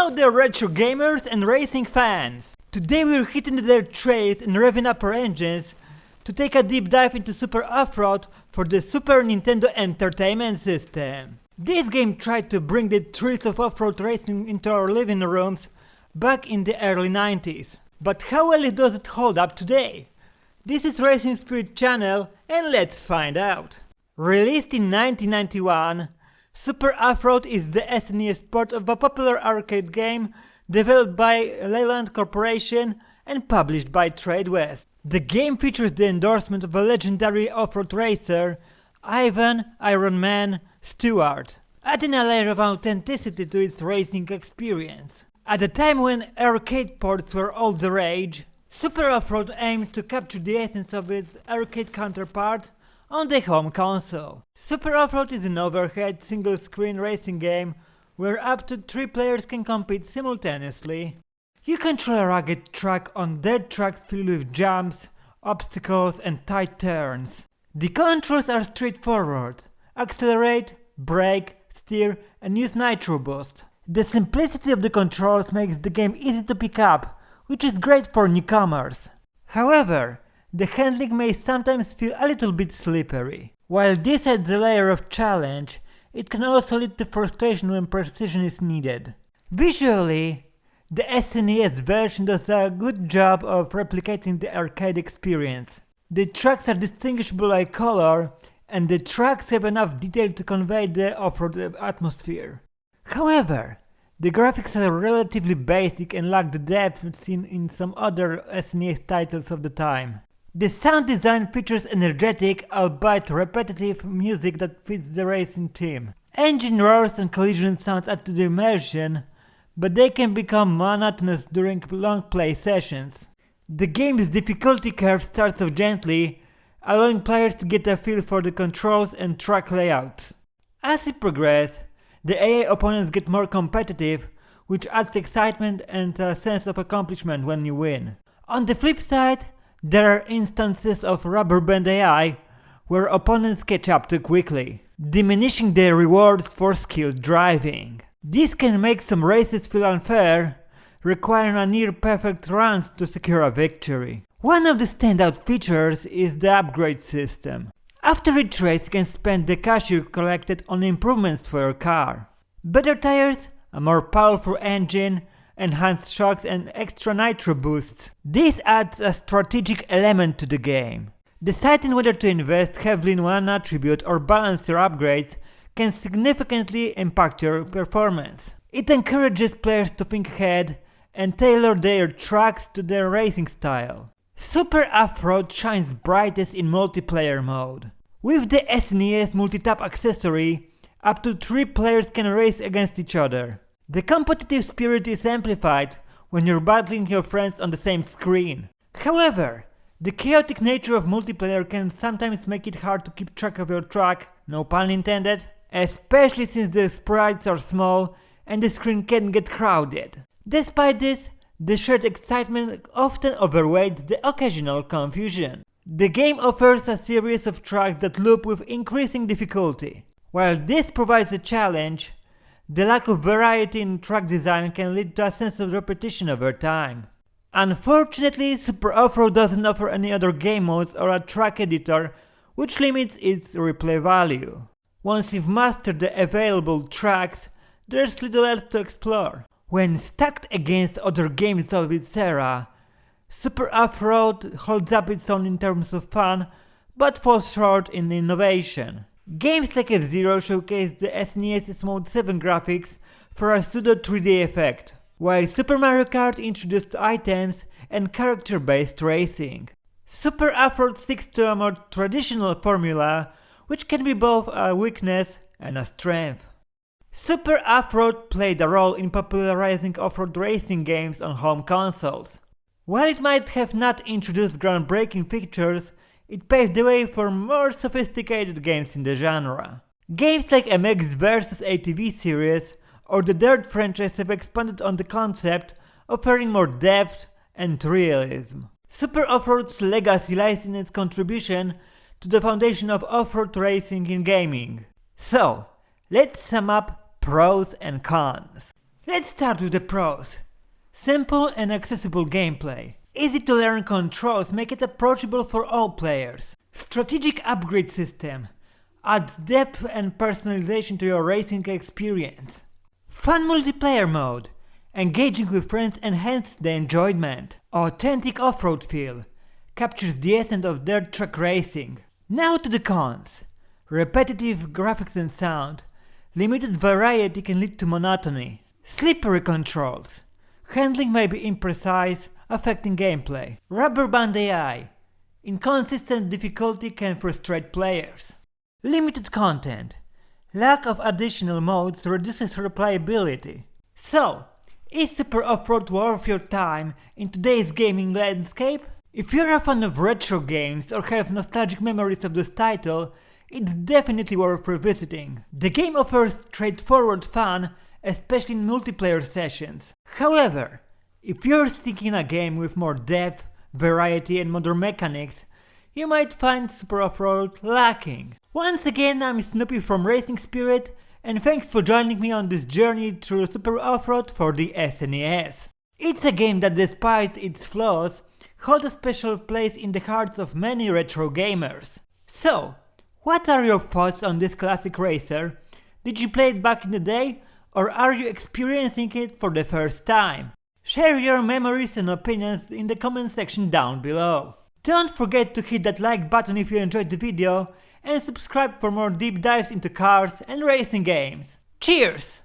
Hello there retro gamers and racing fans! Today we're hitting their trails and revving up our engines to take a deep dive into Super Off-Road for the Super Nintendo Entertainment System. This game tried to bring the thrills of off-road racing into our living rooms back in the early 90s. But how well does it hold up today? This is Racing Spirit channel and let's find out. Released in 1991, Super Off-Road is the SNES port of a popular arcade game developed by Leyland Corporation and published by TradeWest. The game features the endorsement of a legendary off-road racer, Ivan "Iron Man" Stewart, adding a layer of authenticity to its racing experience. At a time when arcade ports were all the rage, Super Off-Road aimed to capture the essence of its arcade counterpart on the home console. Super Off-Road is an overhead single-screen racing game where up to 3 players can compete simultaneously. You control a rugged track on dirt tracks filled with jumps, obstacles and tight turns. The controls are straightforward: accelerate, brake, steer and use nitro boost. The simplicity of the controls makes the game easy to pick up, which is great for newcomers. However, the handling may sometimes feel a little bit slippery. While this adds a layer of challenge, it can also lead to frustration when precision is needed. Visually, the SNES version does a good job of replicating the arcade experience. The tracks are distinguishable by color, and the tracks have enough detail to convey the off-road atmosphere. However, the graphics are relatively basic and lack the depth seen in some other SNES titles of the time. The sound design features energetic, albeit repetitive music that fits the racing theme. Engine roars and collision sounds add to the immersion, but they can become monotonous during long play sessions. The game's difficulty curve starts off gently, allowing players to get a feel for the controls and track layouts. As you progress, the AI opponents get more competitive, which adds excitement and a sense of accomplishment when you win. On the flip side, there are instances of rubber band AI where opponents catch up too quickly, diminishing their rewards for skilled driving. This can make some races feel unfair, requiring a near-perfect runs to secure a victory. One of the standout features is the upgrade system. After each race you can spend the cash you collected on improvements for your car. Better tires, a more powerful engine, enhanced shocks and extra nitro boosts. This adds a strategic element to the game. Deciding whether to invest heavily in one attribute or balance your upgrades can significantly impact your performance. It encourages players to think ahead and tailor their tracks to their racing style. Super Off-Road shines brightest in multiplayer mode. With the SNES multi-tap accessory, up to 3 players can race against each other. The competitive spirit is amplified when you're battling your friends on the same screen. However, the chaotic nature of multiplayer can sometimes make it hard to keep track of your track, no pun intended, especially since the sprites are small and the screen can get crowded. Despite this, the shared excitement often overweights the occasional confusion. The game offers a series of tracks that loop with increasing difficulty. While this provides a challenge, the lack of variety in track design can lead to a sense of repetition over time. Unfortunately, Super Off-Road doesn't offer any other game modes or a track editor, which limits its replay value. Once you've mastered the available tracks, there's little else to explore. When stacked against other games of its era, Super Off-Road holds up its own in terms of fun, but falls short in innovation. Games like F-Zero showcase the SNES's Mode 7 graphics for a pseudo 3D effect, while Super Mario Kart introduced items and character-based racing. Super Off-Road sticks to a more traditional formula, which can be both a weakness and a strength. Super Off-Road played a role in popularizing off-road racing games on home consoles. While it might have not introduced groundbreaking features, it paved the way for more sophisticated games in the genre. Games like MX vs ATV series or the Dirt franchise have expanded on the concept, offering more depth and realism. Super Off-Road's legacy lies in its contribution to the foundation of off-road racing in gaming. So, let's sum up pros and cons. Let's start with the pros. Simple and accessible gameplay. Easy to learn controls make it approachable for all players. Strategic upgrade system adds depth and personalization to your racing experience. Fun multiplayer mode. Engaging with friends enhances the enjoyment. Authentic off-road feel. Captures the essence of dirt track racing. Now to the cons. Repetitive graphics and sound. Limited variety can lead to monotony. Slippery controls. Handling may be imprecise, affecting gameplay. Rubber band AI. Inconsistent difficulty can frustrate players. Limited content. Lack of additional modes reduces replayability. So, is Super Off-Road worth your time in today's gaming landscape? If you're a fan of retro games or have nostalgic memories of this title, it's definitely worth revisiting. The game offers straightforward fun, especially in multiplayer sessions. However, if you're seeking a game with more depth, variety and modern mechanics, you might find Super Off-Road lacking. Once again, I'm Snoopy from Racing Spirit, and thanks for joining me on this journey through Super Off-Road for the SNES. It's a game that, despite its flaws, holds a special place in the hearts of many retro gamers. So, what are your thoughts on this classic racer? Did you play it back in the day, or are you experiencing it for the first time? Share your memories and opinions in the comment section down below. Don't forget to hit that like button if you enjoyed the video, and subscribe for more deep dives into cars and racing games. Cheers!